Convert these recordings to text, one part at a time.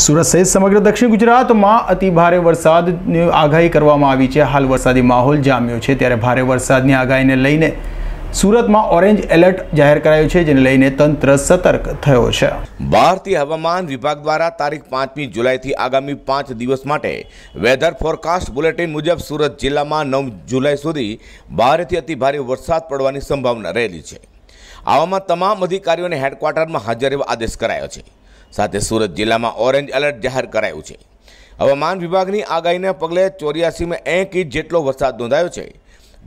સુરત સહિત સમગ્ર દક્ષિણ ગુજરાતમાં અતિ ભારે વરસાદની આગાહી કરવામાં આવી છે। હાલ વરસાદી માહોલ જામ્યો છે, ત્યારે ભારે વરસાદની આગાહીને લઈને સુરતમાં ઓરેન્જ એલર્ટ જાહેર કરાયું છે, જેને લઈને તંત્ર સતર્ક થયો છે। ભારતીય હવામાન વિભાગ દ્વારા તારીખ 5મી જુલાઈથી આગામી 5 દિવસ માટે વેધર ફોરકાસ્ટ બુલેટિન મુજબ સુરત જિલ્લામાં 9 જુલાઈ સુધી ભારેથી અતિ ભારે વરસાદ પડવાની સંભાવના રહેલી છે। આવામાં તમામ અધિકારીઓને હેડક્વાર્ટરમાં હાજર રહેવા આદેશ કરાયો છે। સાથે સુરત જિલ્લામાં ઓરેન્જ એલર્ટ જાહેર કરાયું છે। હવામાન વિભાગની આગાહીને પગલે 84માં 1 ઇંચ જેટલો વરસાદ નોંધાયો છે।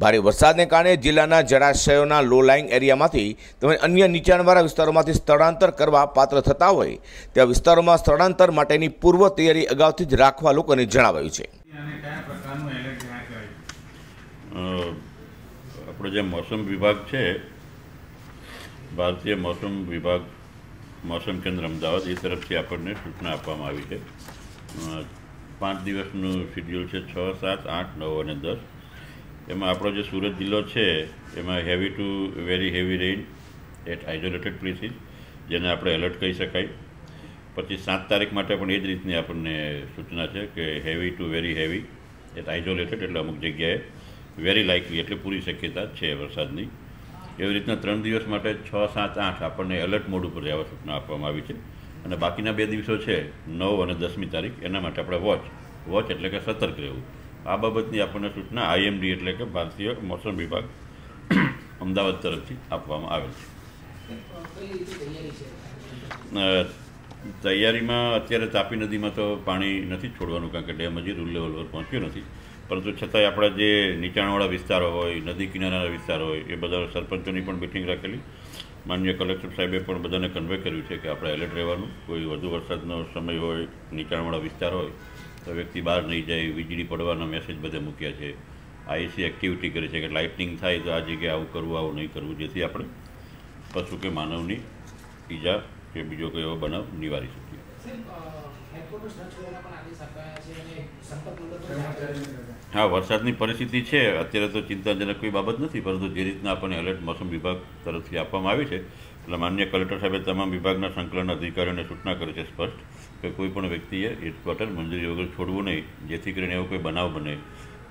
ભારે વરસાદને કારણે જિલ્લાના જળાશયોના લો લાઇંગ એરિયામાંથી તેમજ અન્ય નીચાણવાળા વિસ્તારોમાંથી સ્થળાંતર કરવા પાત્ર થતા હોય ત્યાં વિસ્તારોમાં સ્થળાંતર માટેની પૂર્વ તૈયારી અગાઉથી જ રાખવા લોકોને જણાવાયું છે। આપણો જે મોસમ વિભાગ છે, ભારતીય મોસમ વિભાગ मौसम केंद्र अमदावाद ये तरफ से आपने सूचना आपवामां आवी है। 5 दिवसનું શેડ્યુલ છે, 6, 7, 8, 9 અને 10। એમાં આપણો જે સુરત જિલ્લો છે એમાં heavy to very heavy rain at isolated places, જેને આપણે એલર્ટ કહી શકાય। પછી 7 તારીખ માટે પણ એ જ રીતની આપણને સૂચના છે કે heavy to very heavy at isolated, એટલે અમુક જગ્યાએ વેરી લાઇકલી એટલે પૂરી શક્યતા છે વરસાદની। એવી રીતના 3 દિવસ માટે 6, 7, 8 આપણને એલર્ટ મોડ ઉપર રહેવા સૂચના આપવામાં આવી છે। અને બાકીના 2 દિવસો છે 9 અને 10મી તારીખ, એના માટે આપણે વોચ એટલે કે સતર્ક રહેવું, આ બાબતની આપણને સૂચના આઈએમડી એટલે કે ભારતીય મોસમ વિભાગ અમદાવાદ તરફથી આપવામાં આવેલ છે। તૈયારીમાં અત્યારે તાપી નદીમાં તો પાણી નથી છોડવાનું, કારણ કે ડેમ હજી રૂલ લેવલ પર પહોંચ્યો નથી, પરંતુ છતાંય આપણા જે નીચાણવાળા વિસ્તારો હોય, નદી કિનારાના વિસ્તારો હોય, એ બધા સરપંચોની પણ મિટિંગ રાખેલી। માનનીય કલેક્ટર સાહેબે પણ બધાને કન્વે કર્યું છે કે આપણે એલર્ટ રહેવાનું। કોઈ વધુ વરસાદનો સમય હોય, નીચાણવાળા વિસ્તાર હોય તો વ્યક્તિ બહાર નહીં જાય, વીજળી પડવાના મેસેજ બધે મૂક્યા છે। આઈસી એક્ટિવિટી કરી છે કે લાઇટનિંગ થાય તો આ જગ્યાએ આવું કરવું, આવું નહીં કરવું, જેથી આપણે પશુ કે માનવની ઈજા કે બીજો કોઈ એવો બનાવ નિવારી શકીએ। હા, વરસાદની પરિસ્થિતિ છે અત્યારે તો ચિંતાજનક કોઈ બાબત નથી, પરંતુ જે રીતના આપણને એલર્ટ મોસમ વિભાગ તરફથી આપવામાં આવી છે, એટલે માનનીય કલેક્ટર સાહેબે તમામ વિભાગના સંકલન અધિકારીઓને સૂચના કરી છે સ્પષ્ટ કે કોઈ પણ વ્યક્તિએ હેડક્વાર્ટર મંજૂરી વગર છોડવું નહીં, જેથી કરીને એવો કોઈ બનાવ બને,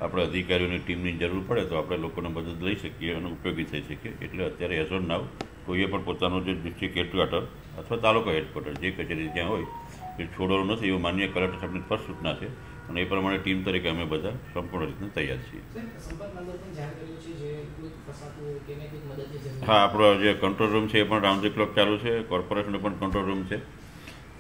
આપણે અધિકારીઓની ટીમની જરૂર પડે તો આપણે લોકોને મદદ લઈ શકીએ અને ઉપયોગી થઈ શકીએ। એટલે અત્યારે એઝ ઓન નાવ કોઈએ પણ પોતાનું જે ડિસ્ટ્રિક્ટ હેડક્વાર્ટર અથવા તાલુકા હેડક્વાર્ટર જે કચેરી ત્યાં હોય એ છોડવાનું નથી, એવું માનનીય કલેક્ટર સાહેબની સ્પષ્ટ સૂચના છે, અને એ પ્રમાણે ટીમ તરીકે અમે બધા સંપૂર્ણ રીતે તૈયાર છીએ। હા, આપણો જે કંટ્રોલ રૂમ છે એ પણ રાઉન્ડ ધી ક્લોક ચાલુ છે, કોર્પોરેશનનો પણ કંટ્રોલ રૂમ છે,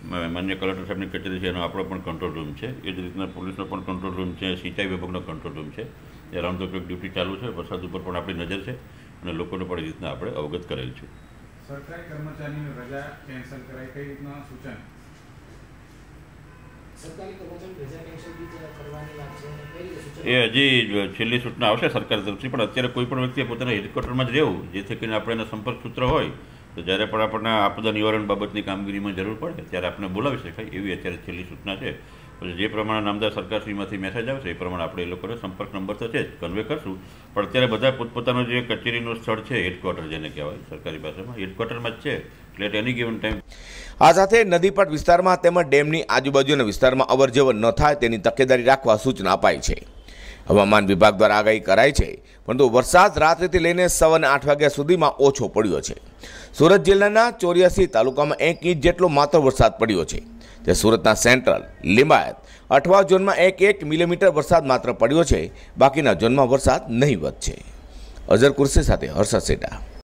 માન્ય કલેક્ટર સાહેબની કચેરી છે એનો આપણો પણ કંટ્રોલ રૂમ છે, એ જ રીતના પોલીસનો પણ કંટ્રોલ રૂમ છે, સિંચાઈ વિભાગનો કંટ્રોલ રૂમ છે, એ રાઉન્ડ ધ ક્લોક ડ્યુટી ચાલુ છે। વરસાદ ઉપર પણ આપણી નજર છે અને લોકોને પણ એ રીતના આપણે અવગત કરેલ છે। સરકારી કર્મચારીની રજા કેન્સલ કરાય, કઈ રીતના સૂચન? એ હજી છેલ્લી સૂચના આવશે સરકાર તરફથી, પણ અત્યારે કોઈ પણ વ્યક્તિએ પોતાના હેડક્વાર્ટરમાં જ રહેવું, જેથી કરીને આપણે એના સંપર્ક સૂત્ર હોય તો જ્યારે પણ આપણને આપદા નિવારણ બાબતની કામગીરીમાં જરૂર પડે ત્યારે આપણે બોલાવી શકાય, એવી અત્યારે છેલ્લી સૂચના છે। પછી જે પ્રમાણે નામદાર સરકારશ્રીમાંથી મેસેજ આવશે એ પ્રમાણે આપણે એ લોકોને સંપર્ક નંબર તો છે જ કન્વે કરશું, પણ અત્યારે બધા પોતપોતાનું જે કચેરીનું સ્થળ છે, હેડક્વાર્ટર જેને કહેવાય સરકારી ભાષામાં, હેડક્વાર્ટરમાં જ છે, એટલે એટ એની ગિવન ટાઈમ। આ સાથે નદીપટ વિસ્તારમાં તેમજ ડેમની આજુબાજુના વિસ્તારમાં અવરજવર ન થાય તેની તકેદારી રાખવા સૂચના અપાઈ છે। હવામાન વિભાગ દ્વારા આગાહી કરાઈ છે, પરંતુ વરસાદ રાત્રિથી લઈને સવારના 8 વાગ્યા સુધીમાં ઓછો પડ્યો છે। સુરત જિલ્લાના 84 તાલુકામાં 1 ઇંચ જેટલો માત્ર વરસાદ પડ્યો છે, તે સુરતના સેન્ટ્રલ, લિંબાયત, અઠવા ઝોનમાં 1 મિલીમીટર વરસાદ માત્ર પડ્યો છે, બાકીના ઝોનમાં વરસાદ નહીવત છે। અઝર કુર્સી સાથે હર્ષદ સેટા।